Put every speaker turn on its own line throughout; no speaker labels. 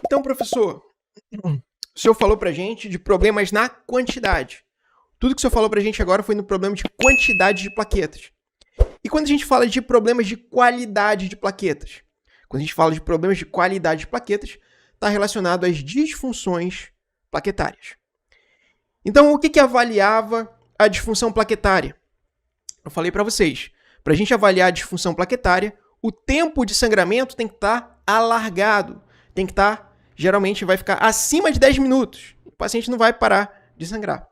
Então, professor, o senhor falou pra gente de problemas na quantidade. Tudo que o senhor falou pra gente agora foi no problema de quantidade de plaquetas. E quando a gente fala de problemas de qualidade de plaquetas? Quando a gente fala de problemas de qualidade de plaquetas, está relacionado às disfunções plaquetárias. Então, o que avaliava a disfunção plaquetária? Eu falei para vocês, para a gente avaliar a disfunção plaquetária, o tempo de sangramento tem que estar alargado. Tem que estar, geralmente, vai ficar acima de 10 minutos. O paciente não vai parar de sangrar.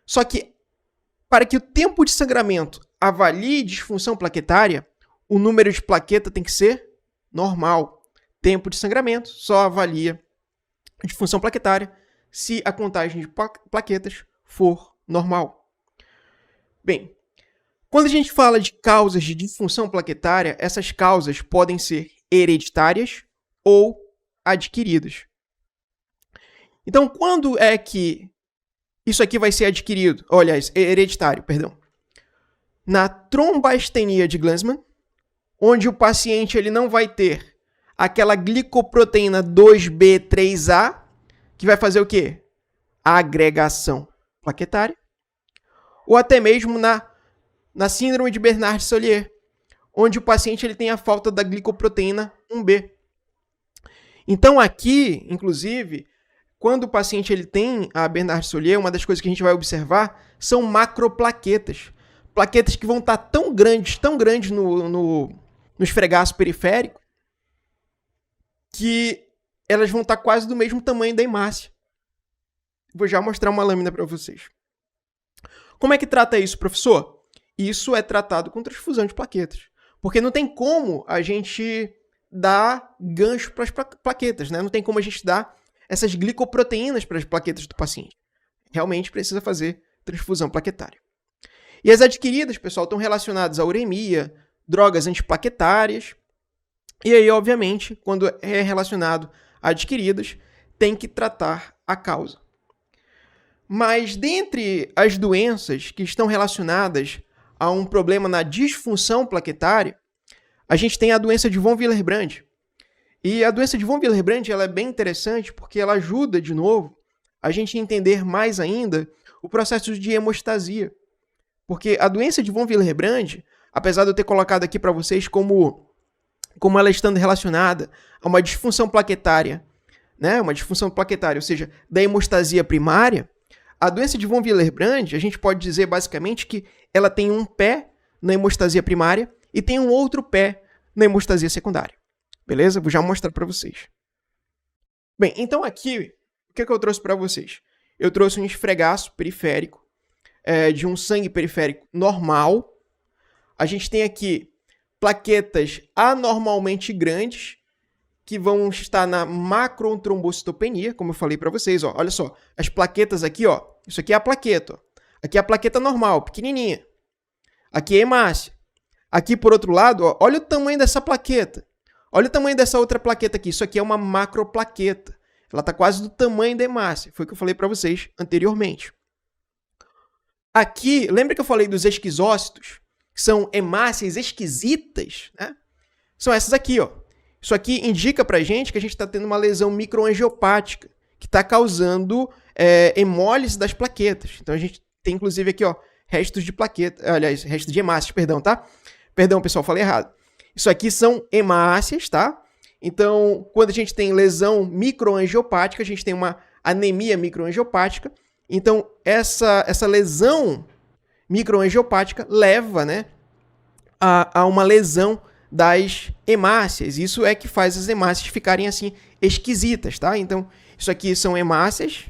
Só que, para que o tempo de sangramento avalie disfunção plaquetária, o número de plaqueta tem que ser normal. Tempo de sangramento só avalia a disfunção plaquetária se a contagem de plaquetas for normal. Bem, quando a gente fala de causas de disfunção plaquetária, essas causas podem ser hereditárias ou adquiridas. Então, quando é que isso aqui vai ser adquirido? Aliás, hereditário, perdão. Na trombastenia de Glanzmann, onde o paciente ele não vai ter aquela glicoproteína 2B3A, que vai fazer o quê? A agregação plaquetária. Ou até mesmo na síndrome de Bernard-Solier, onde o paciente ele tem a falta da glicoproteína 1B. Então aqui, inclusive, quando o paciente ele tem a Bernard-Solier, uma das coisas que a gente vai observar são macroplaquetas. Plaquetas que vão estar tão grandes no esfregaço periférico, que elas vão estar quase do mesmo tamanho da hemácia. Vou já mostrar uma lâmina para vocês. Como é que trata isso, professor? Isso é tratado com transfusão de plaquetas. Porque não tem como a gente dar gancho para as plaquetas, né? Não tem como a gente dar essas glicoproteínas para as plaquetas do paciente. Realmente precisa fazer transfusão plaquetária. E as adquiridas, pessoal, estão relacionadas à uremia, drogas antiplaquetárias. E aí, obviamente, quando é relacionado a adquiridas, tem que tratar a causa. Mas dentre as doenças que estão relacionadas a um problema na disfunção plaquetária, a gente tem a doença de von Willebrand. E a doença de von Willebrand ela é bem interessante porque ela ajuda, de novo, a gente a entender mais ainda o processo de hemostasia. Porque a doença de von Willebrand, apesar de eu ter colocado aqui para vocês como ela estando relacionada a uma disfunção plaquetária, né? Uma disfunção plaquetária, ou seja, da hemostasia primária, a doença de von Willebrand, a gente pode dizer basicamente que ela tem um pé na hemostasia primária e tem um outro pé na hemostasia secundária. Beleza? Vou já mostrar para vocês. Bem, então aqui, o que eu trouxe para vocês? Eu trouxe um esfregaço periférico de um sangue periférico normal. A gente tem aqui plaquetas anormalmente grandes que vão estar na macrotrombocitopenia, como eu falei para vocês. Ó. Olha só, as plaquetas aqui, ó, isso aqui é a plaqueta. Ó. Aqui é a plaqueta normal, pequenininha. Aqui é a hemácia. Aqui, por outro lado, ó, olha o tamanho dessa plaqueta. Olha o tamanho dessa outra plaqueta aqui. Isso aqui é uma macroplaqueta. Ela está quase do tamanho da hemácia. Foi o que eu falei para vocês anteriormente. Aqui, lembra que eu falei dos esquizócitos? Que são hemácias esquisitas, né? São essas aqui, ó. Isso aqui indica pra gente que a gente está tendo uma lesão microangiopática, que está causando hemólise das plaquetas. Então a gente tem, inclusive, aqui, ó, restos de plaqueta, aliás, restos de hemácias, perdão, tá? Perdão, pessoal, falei errado. Isso aqui são hemácias, tá? Então, quando a gente tem lesão microangiopática, a gente tem uma anemia microangiopática. Então, essa lesão microangiopática leva, né, a uma lesão das hemácias. Isso é que faz as hemácias ficarem assim esquisitas, tá? Então, isso aqui são hemácias,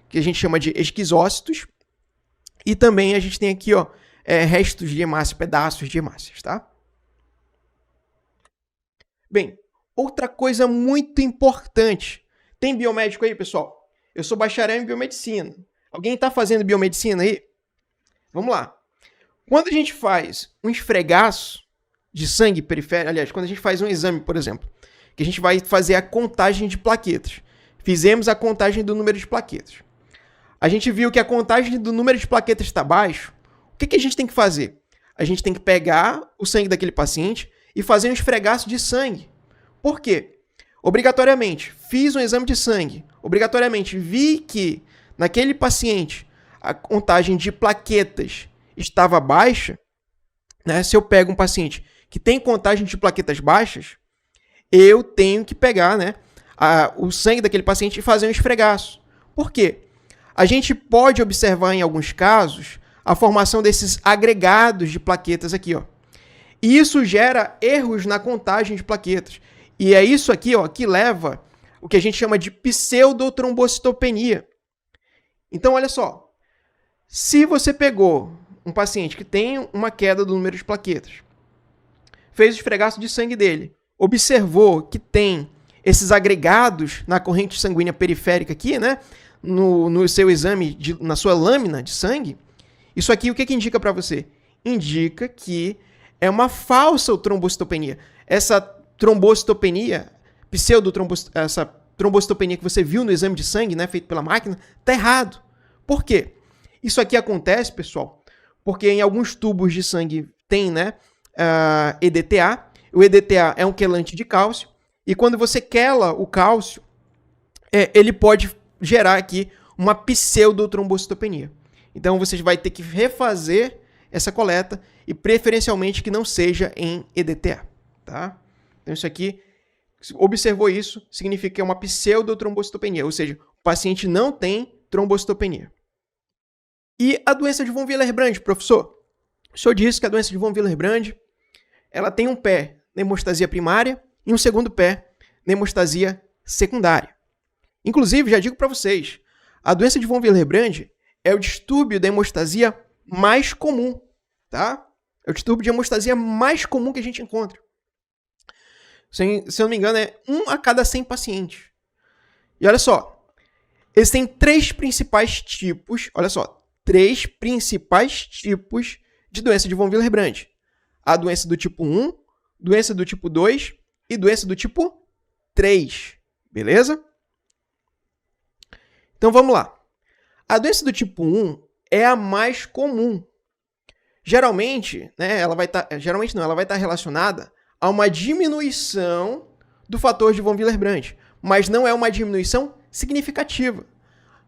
que a gente chama de esquizócitos. E também a gente tem aqui, ó, restos de hemácia, pedaços de hemácias, tá? Bem, outra coisa muito importante. Tem biomédico aí, pessoal? Eu sou bacharel em biomedicina. Alguém está fazendo biomedicina aí? Vamos lá. Quando a gente faz um esfregaço de sangue periférico, aliás, quando a gente faz um exame, por exemplo, que a gente vai fazer a contagem de plaquetas. Fizemos a contagem do número de plaquetas. A gente viu que a contagem do número de plaquetas está baixo. O que a gente tem que fazer? A gente tem que pegar o sangue daquele paciente e fazer um esfregaço de sangue. Por quê? obrigatoriamente fiz um exame de sangue, obrigatoriamente vi que naquele paciente a contagem de plaquetas estava baixa, né? Se eu pego um paciente que tem contagem de plaquetas baixas, eu tenho que pegar, né, o sangue daquele paciente e fazer um esfregaço. Por quê? A gente pode observar em alguns casos a formação desses agregados de plaquetas aqui, ó. E isso gera erros na contagem de plaquetas. E é isso aqui, ó, que leva o que a gente chama de pseudotrombocitopenia. Então, olha só. Se você pegou um paciente que tem uma queda do número de plaquetas, fez o esfregaço de sangue dele, observou que tem esses agregados na corrente sanguínea periférica aqui, né? No seu exame, na sua lâmina de sangue, isso aqui o que indica para você? Indica que é uma falsa trombocitopenia. Essa trombocitopenia, essa trombocitopenia que você viu no exame de sangue, né, feito pela máquina, tá errado. Por quê? Isso aqui acontece, pessoal, porque em alguns tubos de sangue tem, né, EDTA. O EDTA é um quelante de cálcio, e quando você quela o cálcio, ele pode gerar aqui uma pseudotrombocitopenia. Então, você vai ter que refazer essa coleta e, preferencialmente, que não seja em EDTA. Tá? Então, isso aqui, observou isso, significa que é uma pseudotrombocitopenia, ou seja, o paciente não tem trombocitopenia. E a doença de von Willebrand, professor? O senhor disse que a doença de von Willebrand, ela tem um pé na hemostasia primária e um segundo pé na hemostasia secundária. Inclusive, já digo para vocês, a doença de von Willebrand é o distúrbio da hemostasia mais comum, tá? É o distúrbio de hemostasia mais comum que a gente encontra. Se eu não me engano, é 1 a cada 100 pacientes. E olha só, existem 3 principais tipos, olha só, 3 principais tipos de doença de von Willebrand. A doença do tipo 1, doença do tipo 2 e doença do tipo 3. Beleza? Então vamos lá. A doença do tipo 1 é a mais comum. Geralmente, né, ela vai estar relacionada a uma diminuição do fator de von Willebrand, mas não é uma diminuição significativa.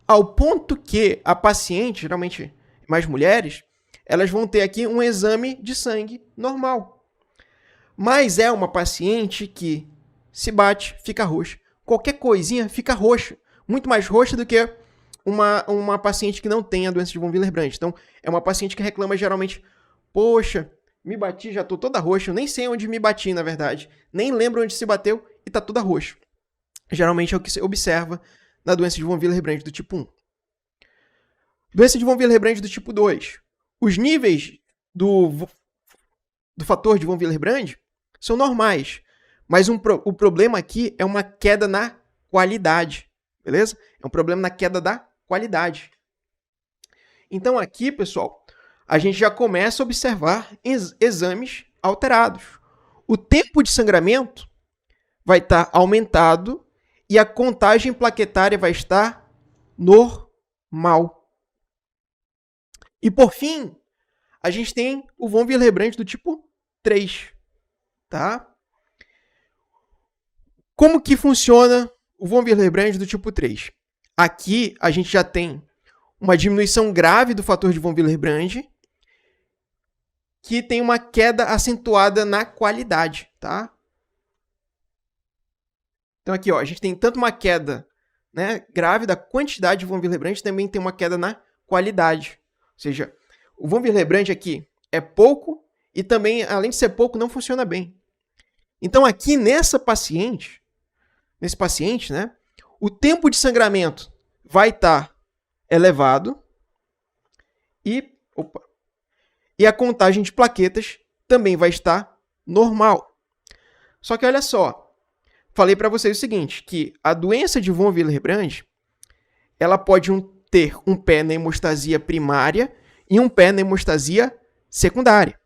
Ao ponto que a paciente, geralmente mais mulheres, elas vão ter aqui um exame de sangue normal. Mas é uma paciente que se bate, fica roxa. Qualquer coisinha fica roxa. Muito mais roxa do que uma paciente que não tem a doença de von Willebrand. Então, é uma paciente que reclama geralmente, poxa, me bati, já tô toda roxa, eu nem sei onde me bati, na verdade. Nem lembro onde se bateu e tá toda roxa. Geralmente é o que se observa na doença de von Willebrand do tipo 1. Doença de von Willebrand do tipo 2. Os níveis do fator de von Willebrand são normais, mas o problema aqui é uma queda na qualidade, beleza? É um problema na queda da qualidade. Então aqui, pessoal, a gente já começa a observar exames alterados. O tempo de sangramento vai estar aumentado e a contagem plaquetária vai estar normal. E por fim, a gente tem o von Willebrand do tipo 3, tá? Como que funciona o von Willebrand do tipo 3? Aqui a gente já tem uma diminuição grave do fator de von Willebrand, que tem uma queda acentuada na qualidade, tá? Então aqui, ó, a gente tem tanto uma queda, né, grave da quantidade de von Willebrand, também tem uma queda na qualidade. Ou seja, o von Willebrand aqui é pouco e também, além de ser pouco, não funciona bem. Então aqui nesse paciente, né, o tempo de sangramento vai estar elevado e a contagem de plaquetas também vai estar normal. Só que olha só, falei para vocês o seguinte, que a doença de von Willebrand, ela pode ter um pé na hemostasia primária e um pé na hemostasia secundária.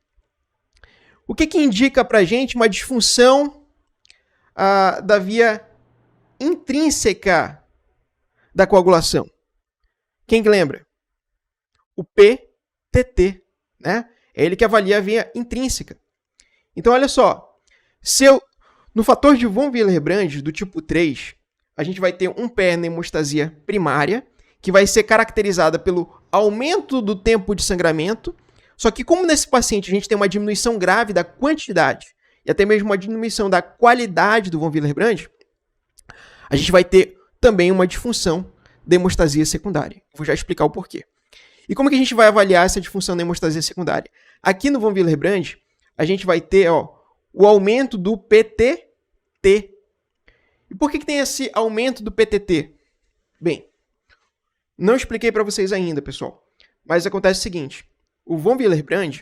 O que indica para a gente uma disfunção da via intrínseca da coagulação? Quem lembra? O PTT, né? É ele que avalia a via intrínseca. Então, olha só. No fator de von Willebrand do tipo 3, a gente vai ter um pé na hemostasia primária, que vai ser caracterizada pelo aumento do tempo de sangramento, só que como nesse paciente a gente tem uma diminuição grave da quantidade e até mesmo uma diminuição da qualidade do von Willebrand, a gente vai ter também uma disfunção da hemostasia secundária. Vou já explicar o porquê. E como que a gente vai avaliar essa disfunção da hemostasia secundária? Aqui no von Willebrand, a gente vai ter o aumento do PTT. E por que tem esse aumento do PTT? Bem, não expliquei para vocês ainda, pessoal. Mas acontece o seguinte. O von Willebrand,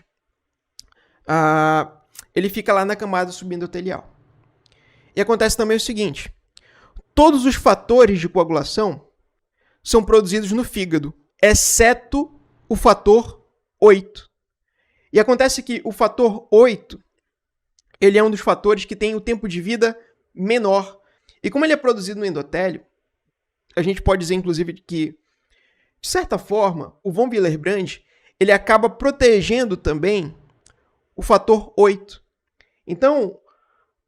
ele fica lá na camada subendotelial. E acontece também o seguinte. Todos os fatores de coagulação são produzidos no fígado, exceto o fator 8. E acontece que o fator 8, ele é um dos fatores que tem o tempo de vida menor. E como ele é produzido no endotélio, a gente pode dizer, inclusive, que, de certa forma, o von Willebrand, ele acaba protegendo também o fator 8. Então,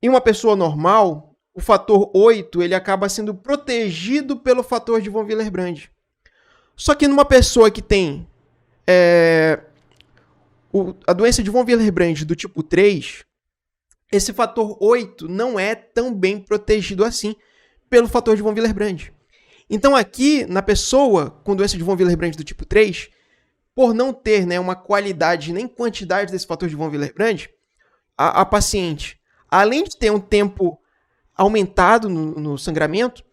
em uma pessoa normal, o fator 8 ele acaba sendo protegido pelo fator de von Willebrand. Só que numa pessoa que tem a doença de von Willebrand do tipo 3, esse fator 8 não é tão bem protegido assim pelo fator de von Willebrand. Então aqui, na pessoa com doença de von Willebrand do tipo 3, por não ter uma qualidade nem quantidade desse fator de von Willebrand, a paciente, além de ter um tempo aumentado no sangramento,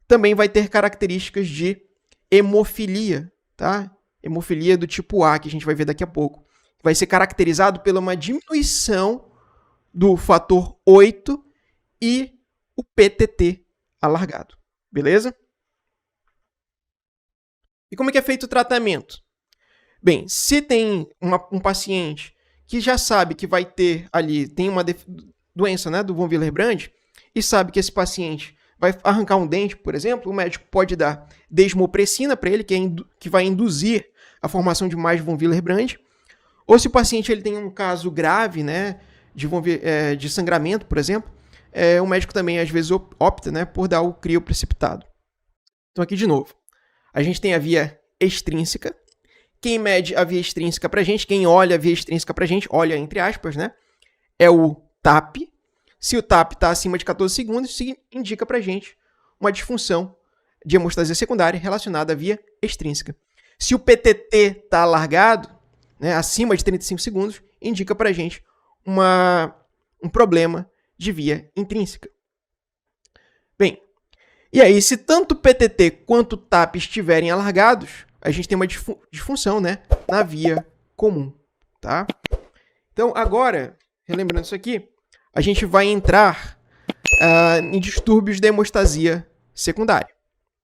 também vai ter características de hemofilia, tá? Hemofilia do tipo A, que a gente vai ver daqui a pouco. Vai ser caracterizado pela uma diminuição do fator 8 e o PTT alargado. Beleza? E como é que é feito o tratamento? Bem, se tem um paciente que já sabe que vai ter ali, tem uma doença, né, do von Willebrand, e sabe que esse paciente vai arrancar um dente, por exemplo, o médico pode dar desmopressina para ele, que vai induzir a formação de mais von Willebrand. Ou se o paciente ele tem um caso grave, né, de sangramento, por exemplo, o médico também às vezes opta, né, por dar o crioprecipitado. Então aqui de novo, a gente tem a via extrínseca. Quem mede a via extrínseca pra gente, quem olha a via extrínseca pra gente, olha entre aspas, né, é o TAP. Se o TAP está acima de 14 segundos, isso indica pra gente uma disfunção de hemostasia secundária relacionada à via extrínseca. Se o PTT está alargado, né, acima de 35 segundos, indica pra gente um problema de via intrínseca. Bem, e aí, se tanto o PTT quanto o TAP estiverem alargados, a gente tem uma disfunção, né, na via comum, tá? Então, agora, relembrando isso aqui, a gente vai entrar em distúrbios da hemostasia secundária.